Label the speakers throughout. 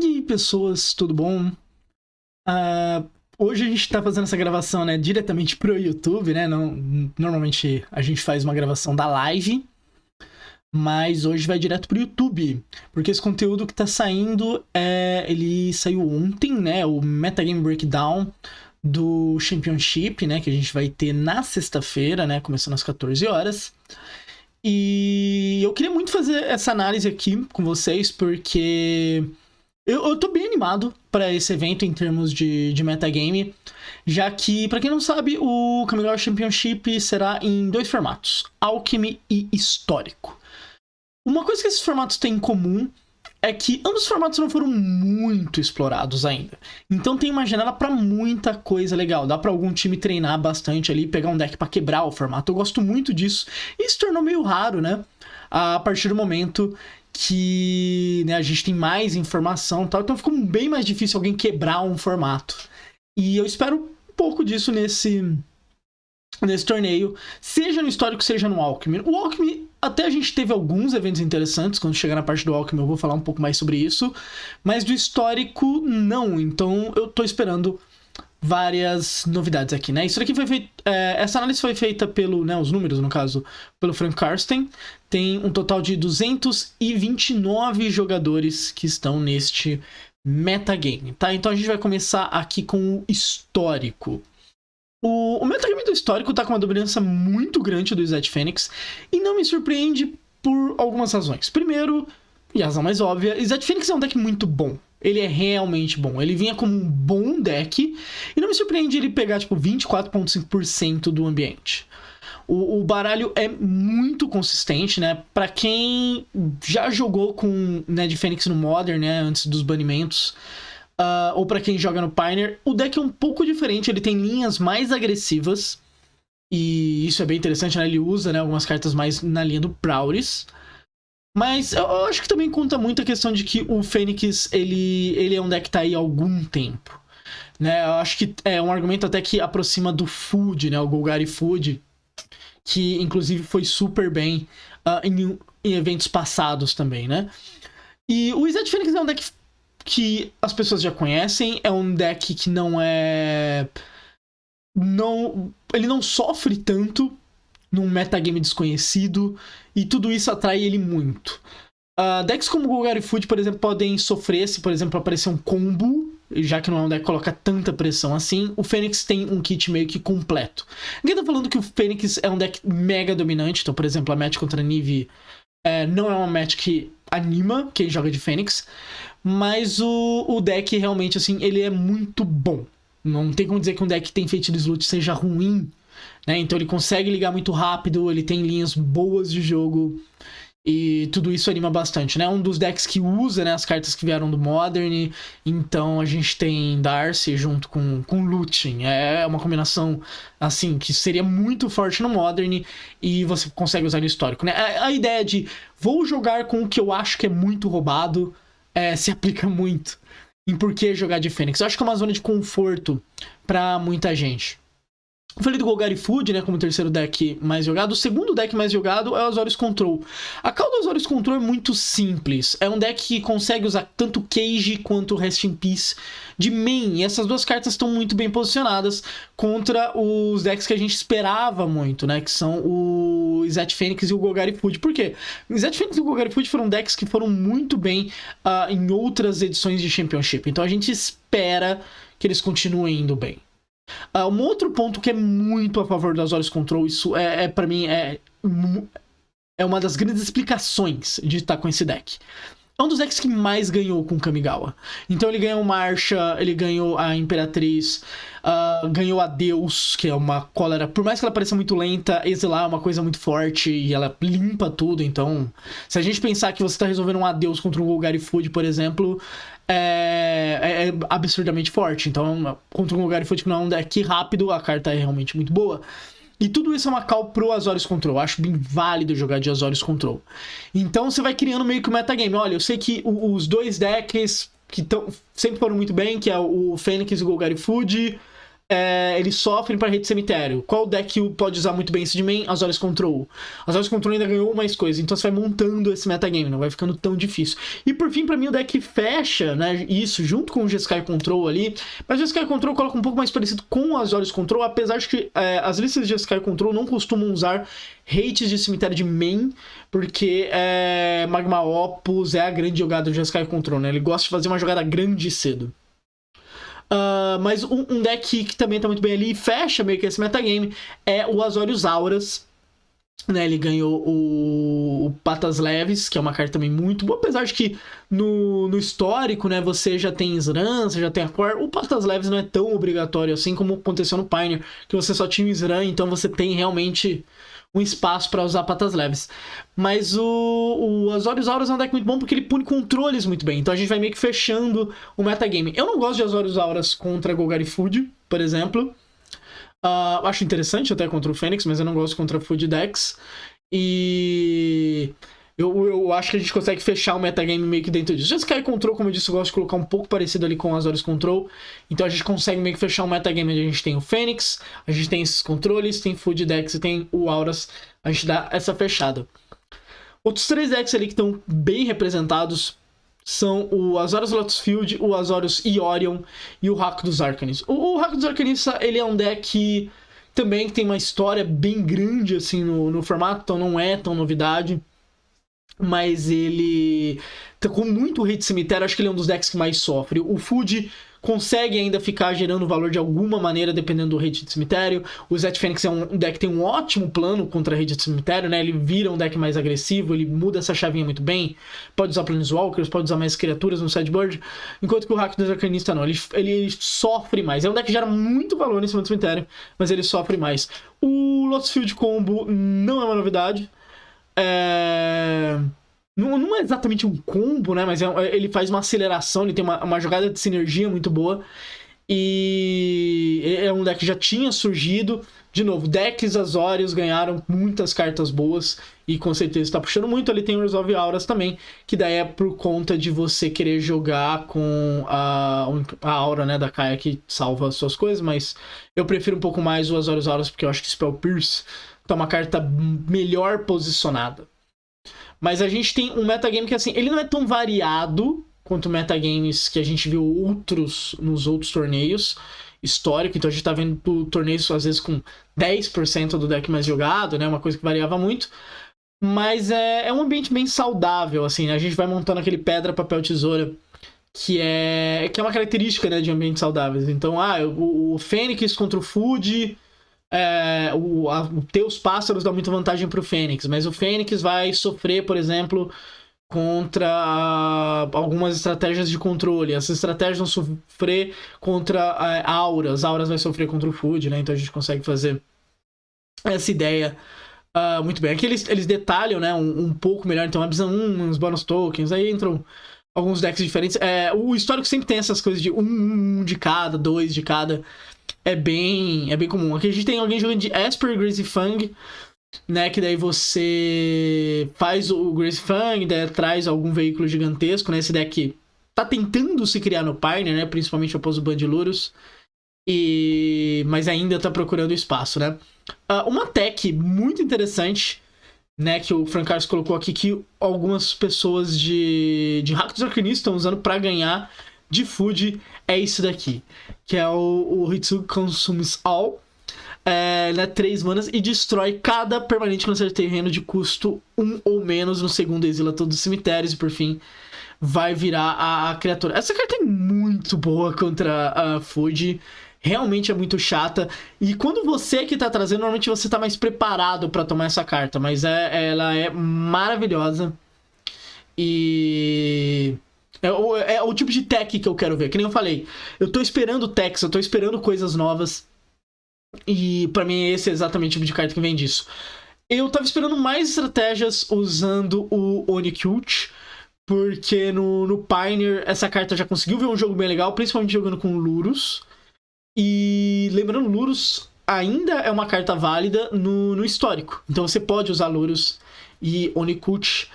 Speaker 1: E aí, pessoas, tudo bom? Ah, Hoje a gente tá fazendo essa gravação, né, diretamente pro YouTube, né? Normalmente a gente faz uma gravação da live, mas hoje vai direto pro YouTube, porque esse conteúdo que tá saindo, ele saiu ontem, né? O Metagame Breakdown do Championship, né? Que a gente vai ter na sexta-feira, né? Começando às 14 horas. E eu queria muito fazer essa análise aqui com vocês, porque eu tô bem animado para esse evento em termos de metagame, já que, para quem não sabe, o Kamigawa Championship será em dois formatos, Alchemy e Histórico. Uma coisa que esses formatos têm em comum é que ambos os formatos não foram muito explorados ainda. Então tem uma janela para muita coisa legal. Dá para algum time treinar bastante ali, pegar um deck para quebrar o formato. Eu gosto muito disso. E se tornou meio raro, né? A partir do momento que, né, a gente tem mais informação e tal. Então ficou bem mais difícil alguém quebrar um formato. E eu espero um pouco disso nesse torneio, seja no Histórico, seja no Alchemy. O Alchemy, até a gente teve alguns eventos interessantes. Quando chegar na parte do Alchemy eu vou falar um pouco mais sobre isso, mas do Histórico não. Então eu tô esperando várias novidades aqui, né? Isso daqui foi feito, essa análise foi feita pelo, né, os números no caso, pelo Frank Karsten. Tem um total de 229 jogadores que estão neste metagame, tá? Então a gente vai começar aqui com o Histórico. O metagame do Histórico tá com uma dominância muito grande do Zed Fênix, e não me surpreende por algumas razões. Primeiro, e a razão mais óbvia, Zed Fênix é um deck muito bom. Ele é realmente bom. Ele vinha como um bom deck, e não me surpreende ele pegar, tipo, 24,5% do ambiente. O baralho é muito consistente, né? Pra quem já jogou com Zed Fênix no Modern, né, antes dos banimentos, ou pra quem joga no Pioneer, o deck é um pouco diferente. Ele tem linhas mais agressivas, e isso é bem interessante, né? Ele usa, né, algumas cartas mais na linha do Prowess. Mas eu acho que também conta muito a questão de que o Fênix, ele é um deck que tá aí há algum tempo, né? Eu acho que é um argumento até que aproxima do Food, né? O Golgari Food, que inclusive foi super bem em eventos passados também, né? E o Zed Fênix é um deck que as pessoas já conhecem, é um deck que ele não sofre tanto num metagame desconhecido, e tudo isso atrai ele muito. Decks como Golgari Food, por exemplo, podem sofrer se, por exemplo, aparecer um combo, já que não é um deck que coloca tanta pressão assim. O Fênix tem um kit meio que completo. Ninguém tá falando que o Fênix é um deck mega dominante, então, por exemplo, a match contra a Nive não é uma match que anima quem joga de Fênix, mas o deck realmente, assim, ele é muito bom. Não tem como dizer que um deck que tem feitiço de Slut seja ruim, né? Então ele consegue ligar muito rápido, ele tem linhas boas de jogo, e tudo isso anima bastante, né? Um dos decks que usa, né, as cartas que vieram do Modern. Então a gente tem Darcy junto com Lúthien. É uma combinação, assim, que seria muito forte no Modern, e você consegue usar no Histórico, né? A ideia de vou jogar com o que eu acho que é muito roubado se aplica muito em por que jogar de Fênix. Eu acho que é uma zona de conforto pra muita gente. Eu falei do Golgari Food, né, como o terceiro deck mais jogado. O segundo deck mais jogado é o Azorius Control. A call do Azorius Control é muito simples. É um deck que consegue usar tanto Cage quanto Rest in Peace de main. E essas duas cartas estão muito bem posicionadas contra os decks que a gente esperava muito, né, que são o Zed Fênix e o Golgari Food. Por quê? O Zed Fênix e o Golgari Food foram decks que foram muito bem em outras edições de Championship. Então a gente espera que eles continuem indo bem. Um outro ponto que é muito a favor das Azorius Control, isso pra mim, é uma das grandes explicações de estar com esse deck. É um dos decks que mais ganhou com o Kamigawa. Então ele ganhou Marcha, ele ganhou a Imperatriz, ganhou a Deus, que é uma cólera. Por mais que ela pareça muito lenta, exilar é uma coisa muito forte e ela limpa tudo. Então, se a gente pensar que você tá resolvendo um Adeus contra um Golgari Food, por exemplo, é absurdamente forte. Então, contra um Golgari Food que não é um deck rápido, a carta é realmente muito boa. E tudo isso é uma call pro Azorius Control. Eu acho bem válido jogar de Azorius Control. Então você vai criando meio que o metagame. Olha, eu sei que os dois decks que sempre foram muito bem, que é o Fênix e o Golgari Food, eles sofrem para rede cemitério. Qual deck pode usar muito bem isso de main? Azorius Control. Azorius Control ainda ganhou mais coisas, então você vai montando esse metagame, não vai ficando tão difícil. E por fim, para mim, o deck fecha, né, isso junto com o Jeskai Control ali, mas o Jeskai Control coloca um pouco mais parecido com o Azorius Control, apesar de que as listas de Jeskai Control não costumam usar hates de cemitério de main, porque Magma Opus é a grande jogada do Jeskai Control, né? Ele gosta de fazer uma jogada grande cedo. Mas um deck que também tá muito bem ali e fecha meio que esse metagame é o Azorius Auras. Né, ele ganhou o Patas Leves, que é uma carta também muito boa, apesar de que no histórico, né, você já tem Sran, você já tem a Core. O Patas Leves não é tão obrigatório assim como aconteceu no Pioneer, que você só tinha o Sran, então você tem realmente um espaço para usar patas leves. Mas o Azorius Auras é um deck muito bom porque ele pune controles muito bem. Então a gente vai meio que fechando o metagame. Eu não gosto de Azorius Auras contra Golgari Food, por exemplo. Acho interessante até contra o Fênix, mas eu não gosto contra Food decks. E eu acho que a gente consegue fechar o metagame meio que dentro disso. Jeskai Control, como eu disse, eu gosto de colocar um pouco parecido ali com o Azorius Control. Então a gente consegue meio que fechar um metagame onde a gente tem o Fênix, a gente tem esses controles, tem Food decks e tem o Auras. A gente dá essa fechada. Outros 3 decks ali que estão bem representados são o Azorius Lotus Field, o Azorius Iorion e o Rakdos Arcanist. O Rakdos Arcanist, ele é um deck também que tem uma história bem grande assim no formato, então não é tão novidade. Mas ele tá com muito hit cemitério, acho que ele é um dos decks que mais sofre. O Food consegue ainda ficar gerando valor de alguma maneira, dependendo do hit de cemitério. O Zet Fênix é um deck que tem um ótimo plano contra hit de cemitério, né? Ele vira um deck mais agressivo, ele muda essa chavinha muito bem. Pode usar Planeswalkers, pode usar mais criaturas no sideboard. Enquanto que o Rakdos Arcanista não, ele sofre mais. É um deck que gera muito valor em cima do cemitério, mas ele sofre mais. O Lotus Field Combo não é uma novidade. Não é exatamente um combo, né? Mas ele faz uma aceleração, ele tem uma jogada de sinergia muito boa. E é um deck que já tinha surgido. De novo, decks Azorius ganharam muitas cartas boas. E com certeza está puxando muito. Ali tem o Resolve Auras também, que daí é por conta de você querer jogar com a aura, né, da Kaya, que salva as suas coisas. Mas eu prefiro um pouco mais o Azorius Auras, porque eu acho que Spell Pierce tá uma carta melhor posicionada. Mas a gente tem um metagame que, assim, ele não é tão variado quanto metagames que a gente viu nos outros torneios históricos. Então a gente tá vendo torneios, às vezes, com 10% do deck mais jogado, né? Uma coisa que variava muito. Mas é um ambiente bem saudável, assim, né? A gente vai montando aquele pedra, papel, tesoura, que é uma característica, né, de ambientes saudáveis. Então, o Fênix contra o Food... ter os pássaros dá muita vantagem pro Fênix, mas o Fênix vai sofrer, por exemplo, contra algumas estratégias de controle. Essas estratégias vão sofrer contra auras vai sofrer contra o Food, né? Então a gente consegue fazer essa ideia muito bem. Aqui eles detalham, né, um pouco melhor, então uns bonus tokens, aí entram alguns decks diferentes. O histórico sempre tem essas coisas de um de cada, 2 de cada. É bem comum. Aqui a gente tem alguém jogando de Esper, Greasy Fang, né? Que daí você faz o Greasy Fang, daí traz algum veículo gigantesco, né? Esse deck tá tentando se criar no Pioneer, né? Principalmente após o Bandilurus. Mas ainda tá procurando espaço, né? Uma tech muito interessante, né? Que o Frank Carlos colocou aqui, que algumas pessoas de Rakdos Arcanista estão usando pra ganhar de Food, é isso daqui, que é o Hitsugi Consumes All, né, 3 manas e destrói cada permanente que não seja terreno de custo 1 ou menos. No segundo exila todos os cemitérios e por fim vai virar a criatura. Essa carta é muito boa contra a Food, realmente é muito chata, e quando você que tá trazendo, normalmente você tá mais preparado pra tomar essa carta, mas ela é maravilhosa. E... É o tipo de tech que eu quero ver. Que nem eu falei, eu tô esperando techs, eu tô esperando coisas novas. E pra mim esse é exatamente o tipo de carta que vem disso. Eu tava esperando mais estratégias usando o Oni-Cult, porque no Pioneer essa carta já conseguiu ver um jogo bem legal, principalmente jogando com Lurus. E lembrando, Lurus ainda é uma carta válida no histórico. Então você pode usar Lurus e Oni-Cult,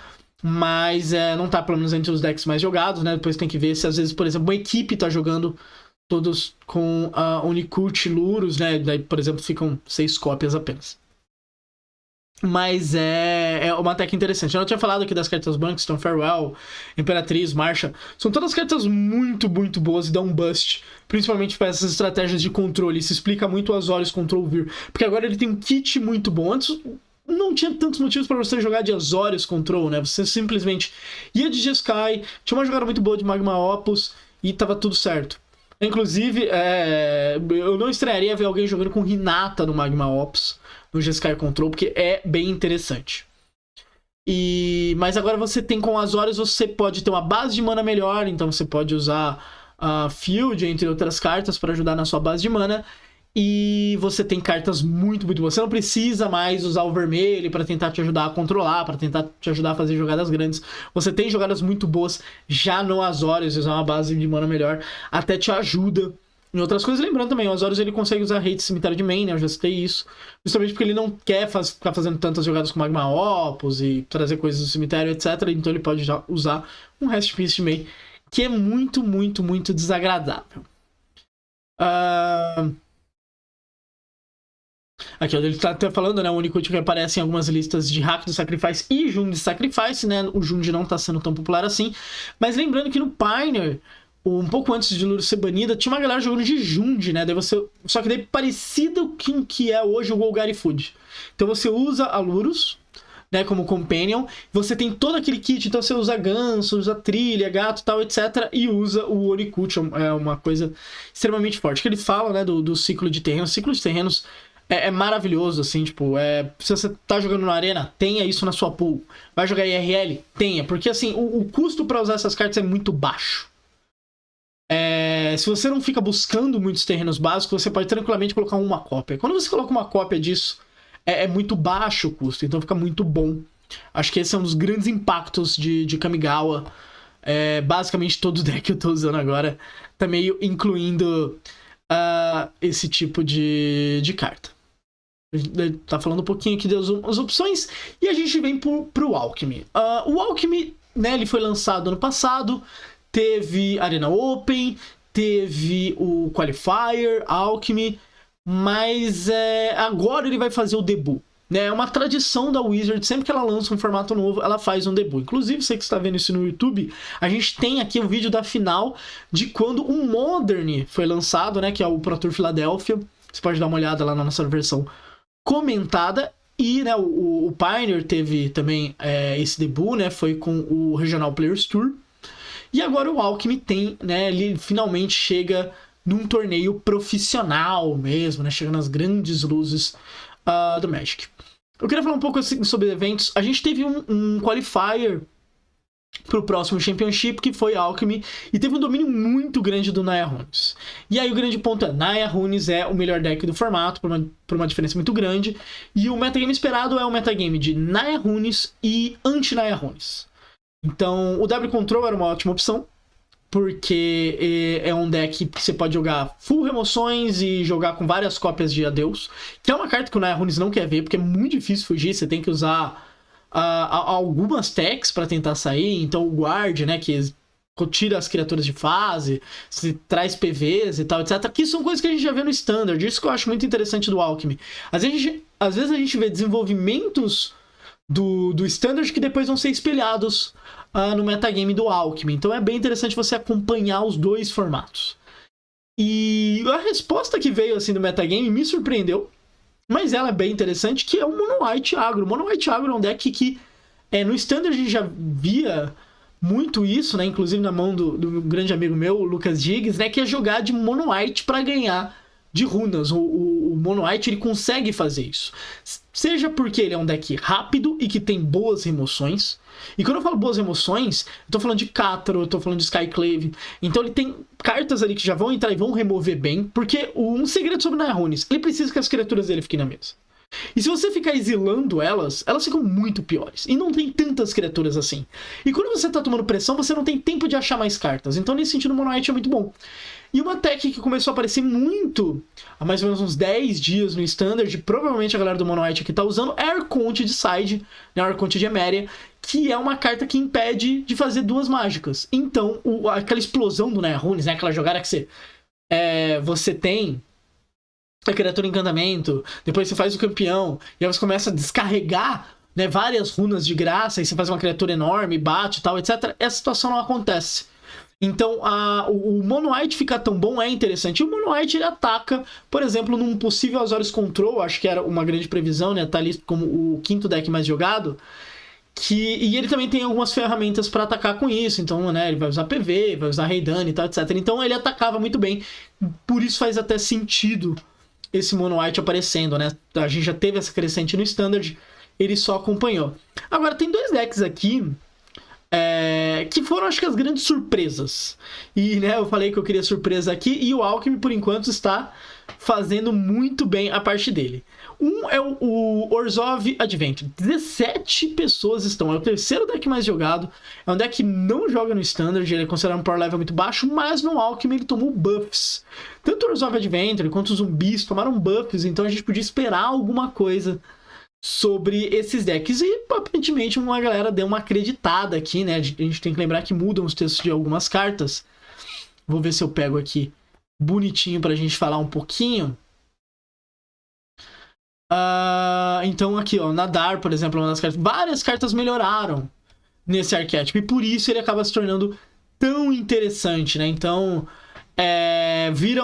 Speaker 1: mas não tá pelo menos entre os decks mais jogados, né? Depois tem que ver se às vezes, por exemplo, uma equipe tá jogando todos com Unicult Lurus, né? Daí, por exemplo, ficam 6 cópias apenas. Mas é uma tech interessante. Eu não tinha falado aqui das cartas brancas, então Farewell, Imperatriz, Marcha. São todas cartas muito, muito boas e dão um bust. Principalmente para essas estratégias de controle. Isso explica muito o Azorius contra o Vir. Porque agora ele tem um kit muito bom. Antes não tinha tantos motivos para você jogar de Azorius Control, né? Você simplesmente ia de Jeskai, tinha uma jogada muito boa de Magma Opus e tava tudo certo. Inclusive, eu não estranharia ver alguém jogando com Hinata no Magma Opus, no Jeskai Control, porque é bem interessante. Mas agora você tem com Azorius, você pode ter uma base de mana melhor, então você pode usar Field, entre outras cartas, para ajudar na sua base de mana. E você tem cartas muito, muito boas. Você não precisa mais usar o vermelho para tentar te ajudar a controlar, para tentar te ajudar a fazer jogadas grandes. Você tem jogadas muito boas já no Azorius, usar uma base de mana melhor até te ajuda em outras coisas. Lembrando também, o Azorius ele consegue usar rate cemitério de main, né? Eu já citei isso. Justamente porque ele não quer ficar fazendo tantas jogadas com Magma Opus e trazer coisas do cemitério, etc. Então ele pode já usar um Rest Piece de main, que é muito, muito, muito desagradável. Aqui, ele tá até falando, né? O Unicult que aparece em algumas listas de Hack do Sacrifice e Jund de Sacrifice, né? O Jund não tá sendo tão popular assim. Mas lembrando que no Pioneer, um pouco antes de Lurus ser banida, tinha uma galera jogando de Jund, né? Só que daí parecido com o que é hoje o Golgari Food. Então você usa a Lurus, né, como Companion, você tem todo aquele kit, então você usa ganso, usa trilha, gato, tal, etc, e usa o Unicult, é uma coisa extremamente forte. Que ele fala, né, do ciclo de terrenos. O ciclo de terrenos é maravilhoso, assim, tipo, se você tá jogando na arena, tenha isso na sua pool. Vai jogar IRL? Tenha, porque assim, o custo pra usar essas cartas é muito baixo. Se você não fica buscando muitos terrenos básicos, você pode tranquilamente colocar uma cópia. Quando você coloca uma cópia disso, é muito baixo o custo, então fica muito bom. Acho que esse é um dos grandes impactos de Kamigawa. Basicamente todo o deck que eu tô usando agora tá meio incluindo esse tipo de carta. A gente tá falando um pouquinho aqui das opções e a gente vem pro Alchemy. O Alchemy, né, ele foi lançado ano passado, teve Arena Open, teve o Qualifier, Alchemy, mas agora ele vai fazer o debut. É uma tradição da Wizard, sempre que ela lança um formato novo, ela faz um debut. Inclusive, você que está vendo isso no YouTube, a gente tem aqui o vídeo da final de quando o Modern foi lançado, né, que é o Pro Tour Philadelphia. Você pode dar uma olhada lá na nossa versão comentada. E, né, o Pioneer teve também esse debut, né, foi com o Regional Players Tour. E agora o Alchemy tem, né, ele finalmente chega num torneio profissional mesmo, né, chega nas grandes luzes do Magic. Eu queria falar um pouco assim, sobre eventos. A gente teve um qualifier pro próximo Championship, que foi Alchemy, e teve um domínio muito grande do Naya Runes. E aí o grande ponto Naya Runes é o melhor deck do formato, por uma diferença muito grande, e o metagame esperado é o metagame de Naya Runes e anti-Naya Runes. Então o W Control era uma ótima opção, porque é um deck que você pode jogar full remoções e jogar com várias cópias de Adeus, que é uma carta que o Naya Runes não quer ver, porque é muito difícil fugir, você tem que usar algumas techs para tentar sair. Então o Guard, né, que tira as criaturas de fase, se traz PVs e tal, etc. Que são coisas que a gente já vê no Standard, isso que eu acho muito interessante do Alchemy. Às vezes a gente vê desenvolvimentos do Standard que depois vão ser espelhados no metagame do Alchemy. Então é bem interessante você acompanhar os dois formatos. E a resposta que veio assim do metagame me surpreendeu, mas ela é bem interessante, que é o Mono White Agro. O Mono White Agro é um deck que no Standard a gente já via muito isso, né? Inclusive na mão do grande amigo meu, o Lucas Diggs, né? Que é jogar de Mono White para ganhar de runas. O Mono White ele consegue fazer isso. Seja porque ele é um deck rápido e que tem boas remoções. E quando eu falo boas remoções, eu tô falando de Cátaro, eu tô falando de Skyclave. Então ele tem cartas ali que já vão entrar e vão remover bem. Porque um segredo sobre Naya Runes, ele precisa que as criaturas dele fiquem na mesa. E se você ficar exilando elas ficam muito piores. E não tem tantas criaturas assim. E quando você tá tomando pressão, você não tem tempo de achar mais cartas. Então nesse sentido o Mono White é muito bom. E uma tech que começou a aparecer muito há mais ou menos uns 10 dias no Standard, provavelmente a galera do Mono White aqui tá usando, é Arconte de Side, né, Arconte de Emeria, que é uma carta que impede de fazer duas mágicas. Então, aquela explosão do Naya Runes, né, aquela jogada que você você tem a criatura encantamento, depois você faz o campeão, e aí você começa a descarregar, né, várias runas de graça, e você faz uma criatura enorme, bate e tal, etc. Essa situação não acontece. Então, o Mono White ficar tão bom é interessante. E o Mono White, ele ataca, por exemplo, num possível Azorius Control, acho que era uma grande previsão, né? Tá ali como o quinto deck mais jogado. E ele também tem algumas ferramentas para atacar com isso. Então, né, ele vai usar PV, vai usar Raidane e tal, etc. Então, ele atacava muito bem. Por isso faz até sentido esse Mono White aparecendo, né? A gente já teve essa crescente no Standard, ele só acompanhou. Agora, tem dois decks aqui que foram, acho que, as grandes surpresas. E, né, eu falei que eu queria surpresa aqui, e o Alchemy, por enquanto, está fazendo muito bem a parte dele. Um é o Orzhov Adventure. 17 pessoas estão. É o terceiro deck mais jogado. É um deck que não joga no Standard. Ele é considerado um power level muito baixo, mas no Alchemy ele tomou buffs. Tanto o Orzhov Adventure quanto os zumbis tomaram buffs, então a gente podia esperar alguma coisa sobre esses decks. E aparentemente uma galera deu uma acreditada aqui, né? A gente tem que lembrar que mudam os textos de algumas cartas. Vou ver se eu pego aqui bonitinho pra gente falar um pouquinho. Então aqui, ó, Nadar, por exemplo, uma das cartas. Várias cartas melhoraram nesse arquétipo, e por isso ele acaba se tornando tão interessante, né? Então, vira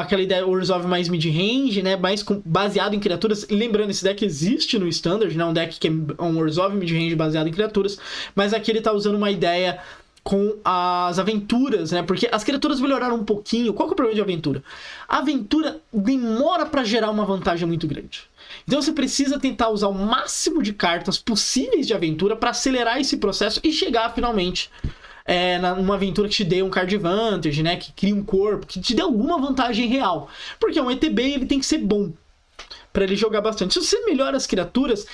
Speaker 1: aquela ideia Orzhov mais mid-range, né? Mais baseado em criaturas. Lembrando, esse deck existe no Standard, né? Um deck que é um Orzhov mid-range baseado em criaturas, mas aqui ele tá usando uma ideia com as aventuras, né? Porque as criaturas melhoraram um pouquinho. Qual que é o problema de aventura? A aventura demora pra gerar uma vantagem muito grande. Então você precisa tentar usar o máximo de cartas possíveis de aventura para acelerar esse processo e chegar finalmente numa aventura que te dê um card advantage, né? Que crie um corpo, que te dê alguma vantagem real. Porque um ETB ele tem que ser bom para ele jogar bastante. Se você melhora as criaturas,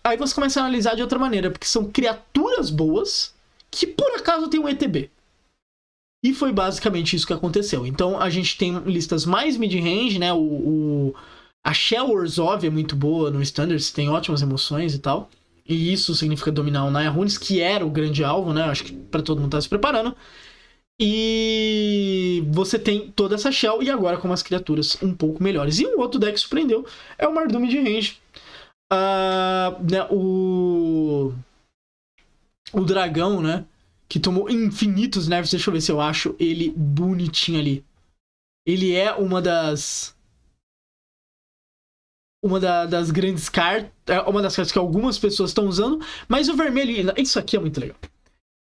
Speaker 1: aí você começa a analisar de outra maneira, porque são criaturas boas que por acaso tem um ETB. E foi basicamente isso que aconteceu. Então a gente tem listas mais mid-range, né? A Shell Orzhov é muito boa no Standard, tem ótimas emoções e tal. E isso significa dominar o Naya Runes, que era o grande alvo, né? Acho que pra todo mundo tá se preparando. E você tem toda essa Shell, e agora com umas criaturas um pouco melhores. E um outro deck que surpreendeu é o Mardum mid-range. Né, o dragão, né? Que tomou infinitos nerfs. Deixa eu ver se eu acho ele bonitinho ali. Ele é uma das grandes cartas. Uma das cartas que algumas pessoas estão usando. Mas o vermelho. Isso aqui é muito legal.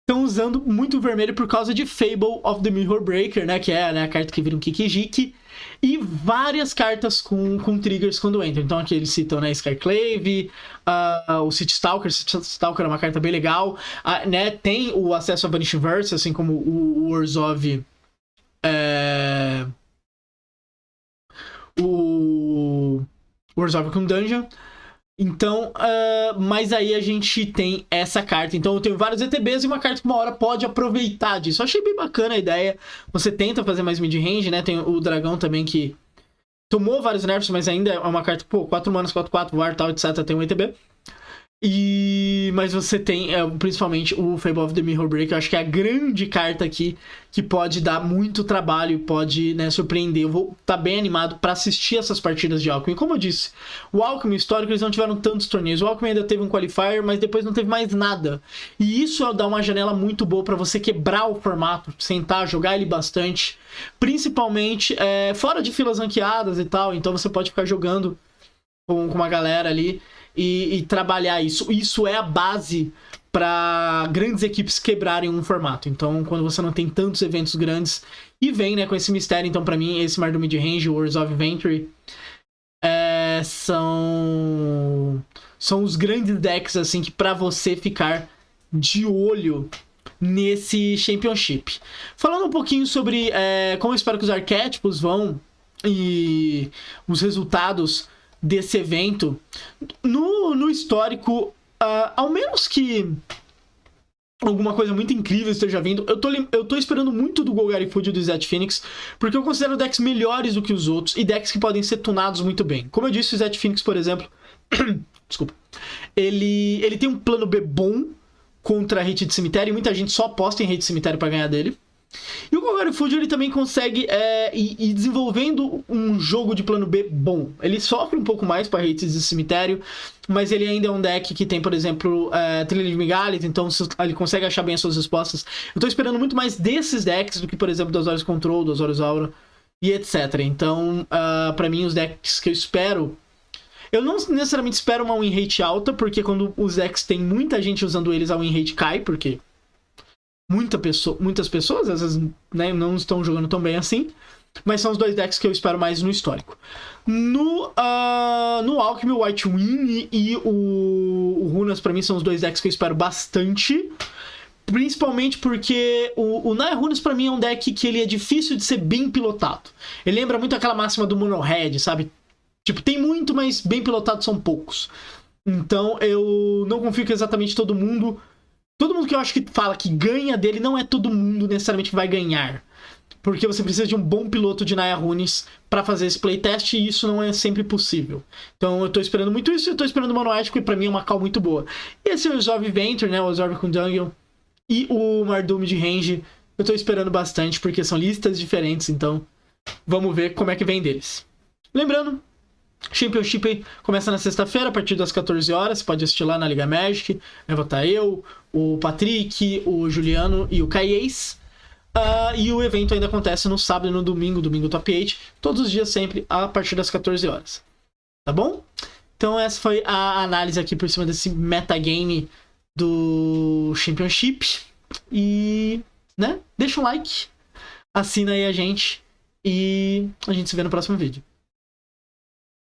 Speaker 1: Estão usando muito o vermelho por causa de Fable of the Mirror Breaker, né? Que é, né, a carta que vira um Kikijiki. E várias cartas com triggers quando entram. Então aqui eles citam, né, Skyclave, o City Stalker. City Stalker é uma carta bem legal. Né, tem o acesso a Vanishing Verse, assim como o Orzhov. O Orzhov com Dungeon. Então, mas aí a gente tem essa carta. Então eu tenho vários ETBs e uma carta que uma hora pode aproveitar disso. Eu achei bem bacana a ideia. Você tenta fazer mais mid-range, né? Tem o dragão também que tomou vários nerfs, mas ainda é uma carta, 4 manas, 4/4, war, tal, etc. Tem um ETB. Mas você tem principalmente o Fable of the Mirror Breaker. Eu acho que é a grande carta aqui que pode dar muito trabalho e pode, né, surpreender. Eu vou estar bem animado para assistir essas partidas de Alchemy. Como eu disse, o Alchemy histórico eles não tiveram tantos torneios. O Alchemy ainda teve um qualifier, mas depois não teve mais nada. E isso dá uma janela muito boa para você quebrar o formato, sentar, jogar ele bastante. Principalmente fora de filas ranqueadas e tal. Então você pode ficar jogando com uma galera ali e trabalhar isso. Isso é a base para grandes equipes quebrarem um formato. Então, quando você não tem tantos eventos grandes e vem, né, com esse mistério, então para mim esse Mardum mid-range, o Orzhov Adventure, são os grandes decks assim que para você ficar de olho nesse Championship. Falando um pouquinho sobre como eu espero que os arquétipos vão e os resultados desse evento no histórico, ao menos que alguma coisa muito incrível esteja vindo, eu tô esperando muito do Golgari Food e do Zet Phoenix, porque eu considero decks melhores do que os outros e decks que podem ser tunados muito bem. Como eu disse, o Zet Phoenix, por exemplo, desculpa, ele tem um plano B bom contra a hit de cemitério, e muita gente só aposta em hit de cemitério pra ganhar dele. E o Agora, o Fuji ele também consegue ir desenvolvendo um jogo de plano B bom. Ele sofre um pouco mais para rates de cemitério, mas ele ainda é um deck que tem, por exemplo, trilha de migalhas, então ele consegue achar bem as suas respostas. Eu tô esperando muito mais desses decks do que, por exemplo, do Azorius Control, do Azorius Aura e etc. Então, pra mim, os decks que eu espero... Eu não necessariamente espero uma win rate alta, porque quando os decks tem muita gente usando eles, a win rate cai, porque... muitas pessoas, às vezes, né, não estão jogando tão bem assim. Mas são os dois decks que eu espero mais no histórico. No Alchemy, o White Win e o Runas, pra mim, são os dois decks que eu espero bastante. Principalmente porque o Naya Runas, pra mim, é um deck que ele é difícil de ser bem pilotado. Ele lembra muito aquela máxima do Mono Red, sabe? Tipo, tem muito, mas bem pilotados são poucos. Então, eu não confio que exatamente todo mundo... Todo mundo que eu acho que fala que ganha dele, não é todo mundo necessariamente que vai ganhar. Porque você precisa de um bom piloto de Naya Runes pra fazer esse playtest, e isso não é sempre possível. Então eu tô esperando muito isso, e eu tô esperando o Mono Ético, e pra mim é uma call muito boa. E esse Resolve Venture, né, o Resolve com Dungeon, e o Mardum de range, eu tô esperando bastante, porque são listas diferentes, então vamos ver como é que vem deles. Lembrando, Championship começa na sexta-feira, a partir das 14 horas. Você pode assistir lá na Liga Magic. Vai votar eu, o Patrick, o Juliano e o Caiez. E o evento ainda acontece no sábado e no domingo, domingo top 8. Todos os dias sempre, a partir das 14 horas. Tá bom? Então essa foi a análise aqui por cima desse metagame do Championship. E, né, deixa um like, assina aí a gente. E a gente se vê no próximo vídeo.